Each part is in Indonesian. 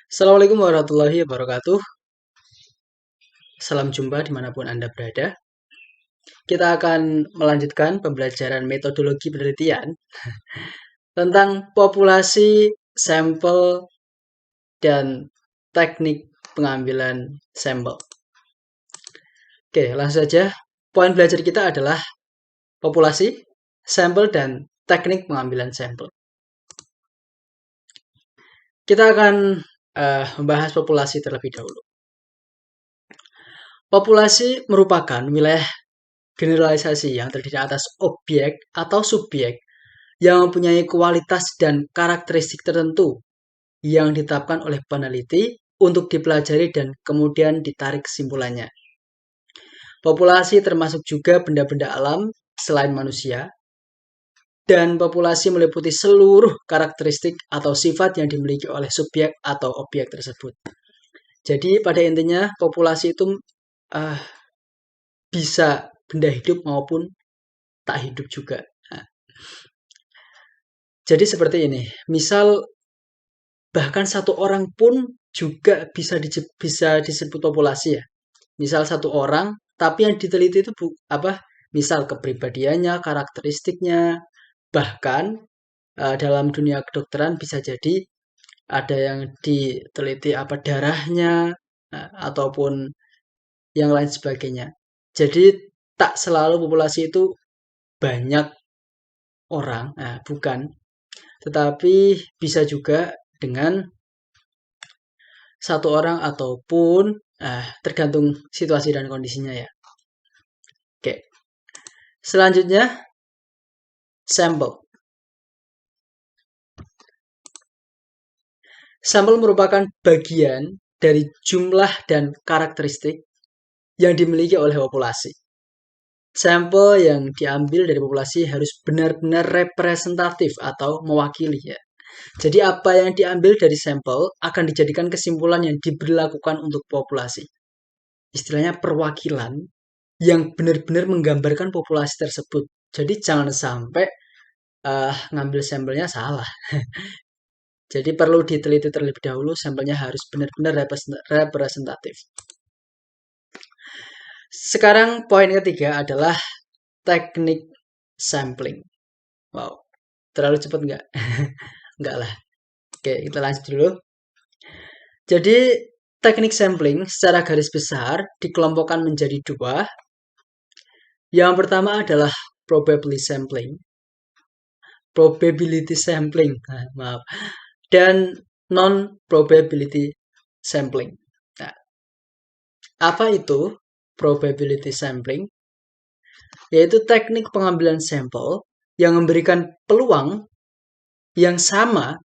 Assalamualaikum warahmatullahi wabarakatuh. Salam jumpa dimanapun Anda berada. Kita akan melanjutkan pembelajaran metodologi penelitian tentang populasi, sampel, dan teknik pengambilan sampel. Oke, langsung saja. Poin belajar kita adalah populasi, sampel, dan teknik pengambilan sampel. Kita akan membahas populasi terlebih dahulu. Populasi merupakan wilayah generalisasi yang terdiri atas objek atau subjek yang mempunyai kualitas dan karakteristik tertentu yang ditetapkan oleh peneliti untuk dipelajari dan kemudian ditarik kesimpulannya. Populasi termasuk juga benda-benda alam selain manusia, dan populasi meliputi seluruh karakteristik atau sifat yang dimiliki oleh subjek atau objek tersebut. Jadi pada intinya populasi itu bisa benda hidup maupun tak hidup juga. Jadi seperti ini, misal bahkan satu orang pun juga bisa disebut populasi ya. Misal satu orang, tapi yang diteliti itu misal kepribadiannya, karakteristiknya, bahkan dalam dunia kedokteran bisa jadi ada yang diteliti darahnya ataupun yang lain sebagainya. Jadi tak selalu populasi itu banyak orang, bukan. Tetapi bisa juga dengan satu orang ataupun tergantung situasi dan kondisinya ya. Oke. Selanjutnya sampel. Sampel merupakan bagian dari jumlah dan karakteristik yang dimiliki oleh populasi. Sampel yang diambil dari populasi harus benar-benar representatif atau mewakili ya. Jadi apa yang diambil dari sampel akan dijadikan kesimpulan yang diberlakukan untuk populasi. Istilahnya perwakilan yang benar-benar menggambarkan populasi tersebut. Jadi jangan sampai ngambil sampelnya salah. Jadi perlu diteliti terlebih dahulu, sampelnya harus benar-benar representatif. Sekarang poin ketiga adalah teknik sampling. Wow, terlalu cepat nggak? Nggak lah. Oke, kita lanjut dulu. Jadi teknik sampling secara garis besar dikelompokkan menjadi dua. Yang pertama adalah probability sampling, dan non-probability sampling. Nah, apa itu probability sampling? Yaitu teknik pengambilan sampel yang memberikan peluang yang sama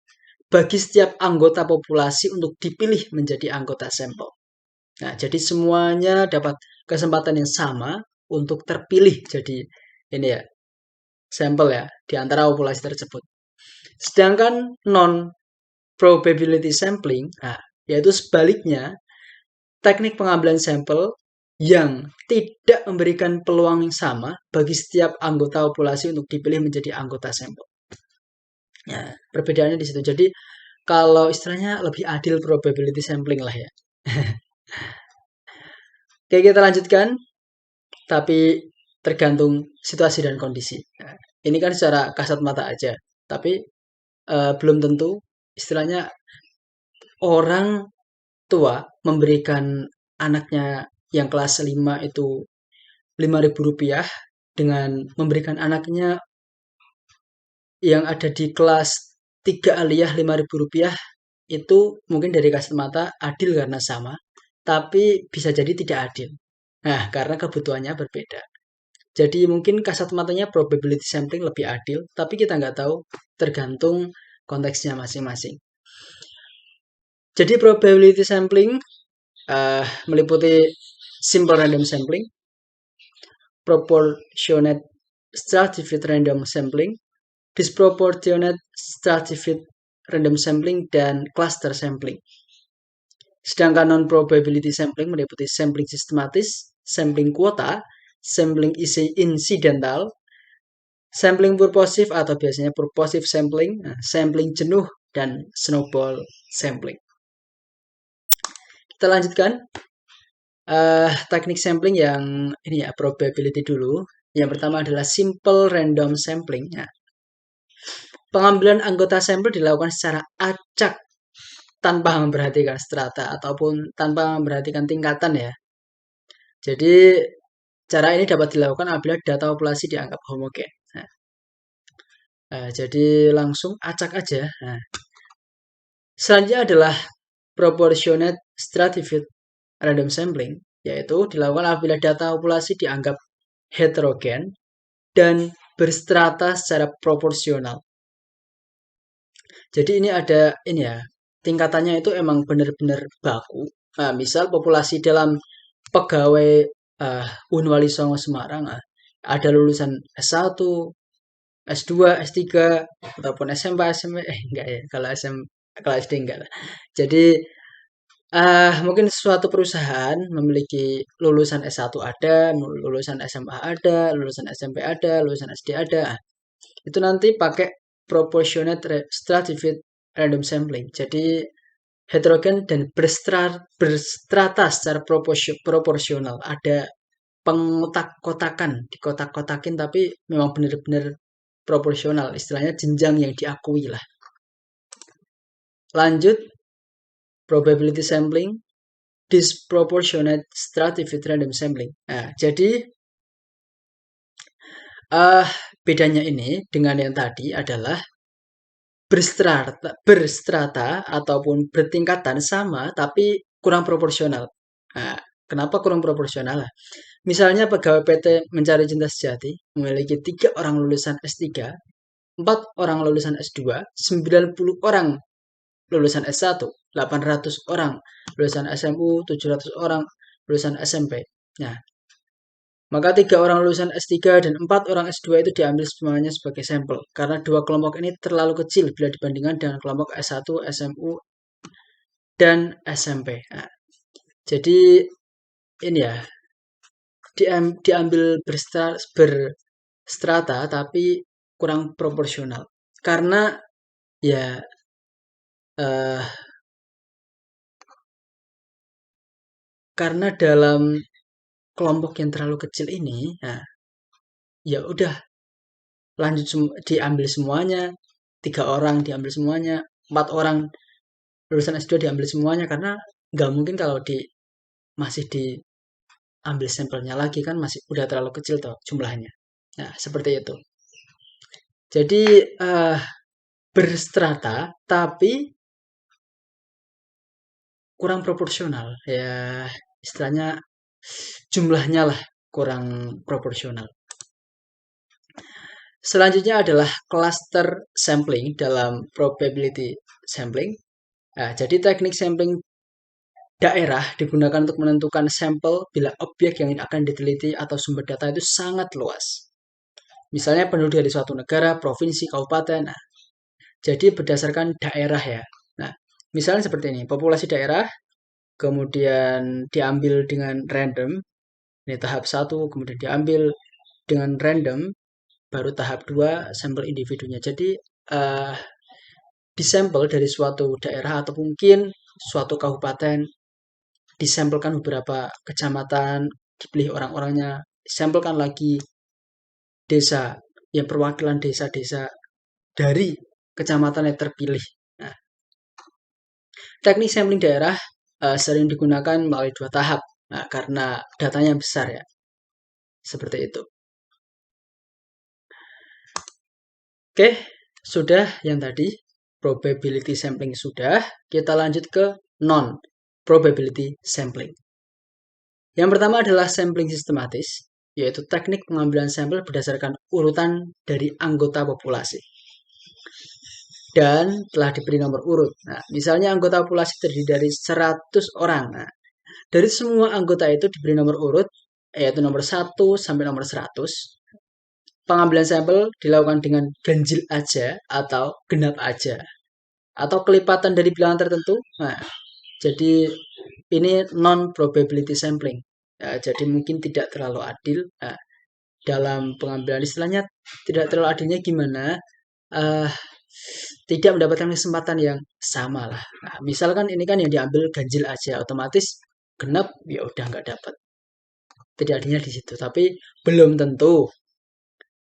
bagi setiap anggota populasi untuk dipilih menjadi anggota sampel. Nah, jadi semuanya dapat kesempatan yang sama untuk terpilih jadi ini ya, sampel ya, di antara populasi tersebut. Sedangkan non-probability sampling, yaitu sebaliknya, teknik pengambilan sampel yang tidak memberikan peluang yang sama bagi setiap anggota populasi untuk dipilih menjadi anggota sampel. Nah, perbedaannya di situ. Jadi kalau istilahnya lebih adil probability sampling lah ya. Oke, kita lanjutkan. Tapi tergantung situasi dan kondisi. Nah, ini kan secara kasat mata aja. Tapi belum tentu istilahnya orang tua memberikan anaknya yang kelas 5 itu Rp5.000 dengan memberikan anaknya yang ada di kelas 3 aliyah Rp5.000 itu mungkin dari kasat mata adil karena sama, tapi bisa jadi tidak adil. Nah, karena kebutuhannya berbeda. Jadi mungkin kasat matanya probability sampling lebih adil, tapi kita nggak tahu, tergantung konteksnya masing-masing. Jadi probability sampling meliputi simple random sampling, proportionate stratified random sampling, disproportionate stratified random sampling, dan cluster sampling. Sedangkan non-probability sampling meliputi sampling sistematis, sampling kuota, sampling incidental, sampling purposive atau biasanya purposive sampling, sampling jenuh, dan snowball sampling. Kita lanjutkan teknik sampling yang ini ya, probability dulu. Yang pertama adalah simple random sampling. Nah, pengambilan anggota sampel dilakukan secara acak tanpa memperhatikan strata ataupun tanpa memperhatikan tingkatan ya. Jadi cara ini dapat dilakukan apabila data populasi dianggap homogen. Jadi langsung acak aja. Nah, selanjutnya adalah proportionate stratified random sampling, yaitu dilakukan apabila data populasi dianggap heterogen dan berstrata secara proporsional. Jadi ini ada ini ya, tingkatannya itu emang benar-benar baku. Nah, misal populasi dalam pegawai Unwali Songo Semarang ada lulusan S1, S2, S3 ataupun SMP, SMP enggak ya, kalau SD enggak lah. Jadi mungkin suatu perusahaan memiliki lulusan S1 ada, lulusan SMA ada, lulusan SMP ada, lulusan SD ada. Itu nanti pakai proportionate stratified random sampling. Jadi heterogen dan berstrata secara proporsional. Ada pengotak-kotakan, dikotak-kotakin tapi memang benar-benar proporsional. Istilahnya jenjang yang diakui lah. Lanjut, probability sampling, disproportionate stratified random sampling. Nah, jadi bedanya ini dengan yang tadi adalah berstrata ataupun bertingkatan sama tapi kurang proporsional. Nah, kenapa kurang proporsional? Misalnya pegawai PT Mencari Cinta Sejati memiliki 3 orang lulusan S3, 4 orang lulusan S2, 90 orang lulusan S1, 800 orang lulusan SMU, 700 orang lulusan SMP. Nah, maka 3 orang lulusan S3 dan 4 orang S2 itu diambil semuanya sebagai sampel. Karena dua kelompok ini terlalu kecil bila dibandingkan dengan kelompok S1, SMU, dan SMP. Nah, jadi ini ya, diambil berstrata tapi kurang proporsional. Karena ya karena dalam kelompok yang terlalu kecil ini, nah, ya udah lanjut diambil semuanya, 3 orang diambil semuanya, 4 orang lulusan S2 diambil semuanya karena nggak mungkin kalau masih diambil sampelnya lagi kan masih udah terlalu kecil toh jumlahnya. Nah, seperti itu. Jadi berstrata tapi kurang proporsional. Ya istilahnya jumlahnya lah kurang proporsional. Selanjutnya adalah cluster sampling dalam probability sampling. Nah, jadi teknik sampling daerah digunakan untuk menentukan sampel bila objek yang akan diteliti atau sumber data itu sangat luas. Misalnya penduduk dari suatu negara, provinsi, kabupaten. Nah, jadi berdasarkan daerah ya. Nah, misalnya seperti ini, populasi daerah, kemudian diambil dengan random, ini tahap 1, kemudian diambil dengan random, baru tahap 2 sampel individunya. Jadi disampel dari suatu daerah atau mungkin suatu kabupaten, disampelkan beberapa kecamatan, dipilih orang-orangnya, disampelkan lagi desa, yang perwakilan desa-desa dari kecamatan yang terpilih. Nah, teknik sampling daerah sering digunakan melalui 2 tahap, karena datanya besar ya, seperti itu. Oke, sudah yang tadi, probability sampling sudah, kita lanjut ke non-probability sampling. Yang pertama adalah sampling sistematis, yaitu teknik pengambilan sampel berdasarkan urutan dari anggota populasi. Dan telah diberi nomor urut. Nah, misalnya anggota populasi terdiri dari 100 orang. Nah, dari semua anggota itu diberi nomor urut, yaitu nomor 1 sampai nomor 100. Pengambilan sampel dilakukan dengan ganjil aja atau genap aja. Atau kelipatan dari bilangan tertentu. Nah, jadi ini non-probability sampling. Jadi mungkin tidak terlalu adil. Dalam pengambilan istilahnya tidak terlalu adilnya gimana? tidak mendapatkan kesempatan yang sama lah. Nah, misalkan ini kan yang diambil ganjil aja, otomatis genap ya udah nggak dapat. Tidak adanya di situ. Tapi belum tentu.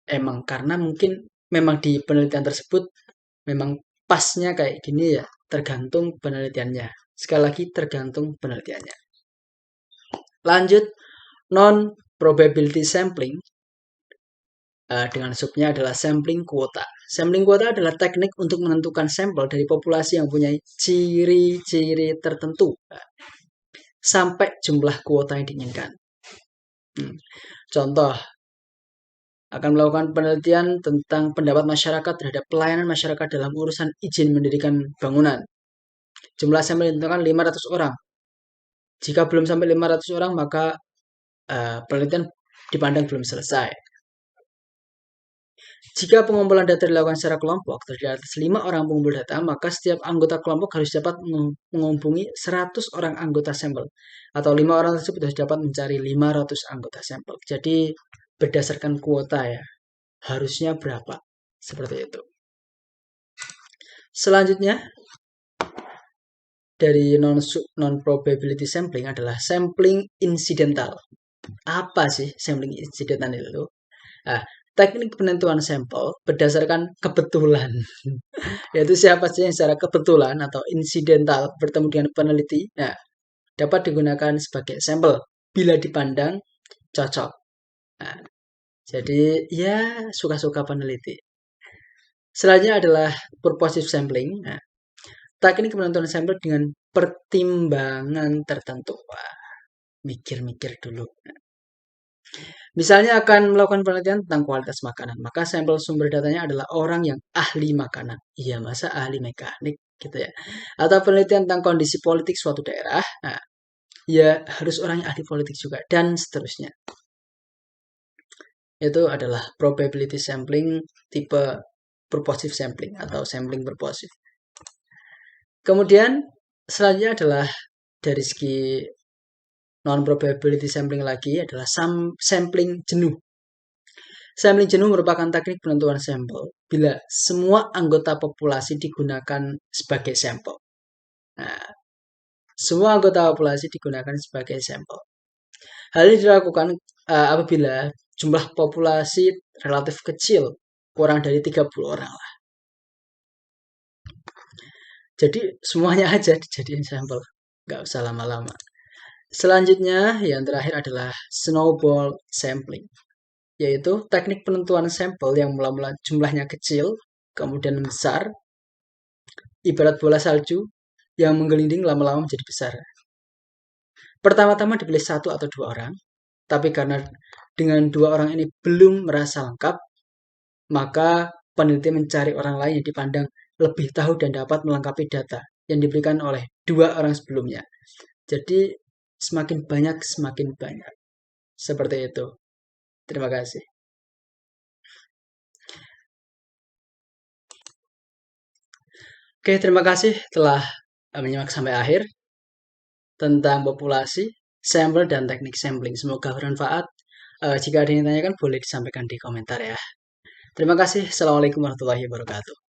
Emang karena mungkin memang di penelitian tersebut memang pasnya kayak gini ya, tergantung penelitiannya. Sekali lagi tergantung penelitiannya. Lanjut, non probability sampling dengan subnya adalah sampling quota. Sampling quota adalah teknik untuk menentukan sampel dari populasi yang punya ciri-ciri tertentu sampai jumlah kuota yang diinginkan. Contoh, akan melakukan penelitian tentang pendapat masyarakat terhadap pelayanan masyarakat dalam urusan izin mendirikan bangunan. Jumlah sampel ditentukan 500 orang. Jika belum sampai 500 orang, maka penelitian dipandang belum selesai. Jika pengumpulan data dilakukan secara kelompok, terdiri atas 5 orang pengumpul data, maka setiap anggota kelompok harus dapat menghubungi 100 orang anggota sampel. Atau 5 orang tersebut harus dapat mencari 500 anggota sampel. Jadi berdasarkan kuota ya, harusnya berapa? Seperti itu. Selanjutnya, dari non probability sampling adalah sampling incidental. Apa sih sampling incidental itu? Nah, teknik penentuan sampel berdasarkan kebetulan. Yaitu siapa sih yang secara kebetulan atau insidental bertemu dengan peneliti, nah, dapat digunakan sebagai sampel bila dipandang cocok. Nah, jadi ya suka-suka peneliti. Selanjutnya adalah purposive sampling. Nah, teknik penentuan sampel dengan pertimbangan tertentu. Wah, mikir-mikir dulu. Misalnya akan melakukan penelitian tentang kualitas makanan, maka sampel sumber datanya adalah orang yang ahli makanan. Iya, masa ahli mekanik gitu ya. Atau penelitian tentang kondisi politik suatu daerah, nah, ya harus orang yang ahli politik juga, dan seterusnya. Itu adalah probability sampling tipe purposive sampling atau sampling purposive. Kemudian selanjutnya adalah dari segi non probability sampling lagi adalah sampling jenuh. Sampling jenuh merupakan teknik penentuan sampel bila semua anggota populasi digunakan sebagai sampel. Nah, semua anggota populasi digunakan sebagai sampel. Hal ini dilakukan apabila jumlah populasi relatif kecil, kurang dari 30 orang lah. Jadi semuanya aja dijadiin sampel, nggak usah lama-lama. Selanjutnya yang terakhir adalah snowball sampling, yaitu teknik penentuan sampel yang mula-mula jumlahnya kecil, kemudian besar, ibarat bola salju yang menggelinding lama-lama menjadi besar. Pertama-tama dipilih 1 atau 2 orang, tapi karena dengan 2 orang ini belum merasa lengkap, maka peneliti mencari orang lain yang dipandang lebih tahu dan dapat melengkapi data yang diberikan oleh 2 orang sebelumnya. Jadi semakin banyak, semakin banyak. Seperti itu. Terima kasih. Oke, terima kasih telah menyimak sampai akhir tentang populasi, sampel, dan teknik sampling. Semoga bermanfaat. Jika ada yang ditanyakan, boleh disampaikan di komentar ya. Terima kasih. Assalamualaikum warahmatullahi wabarakatuh.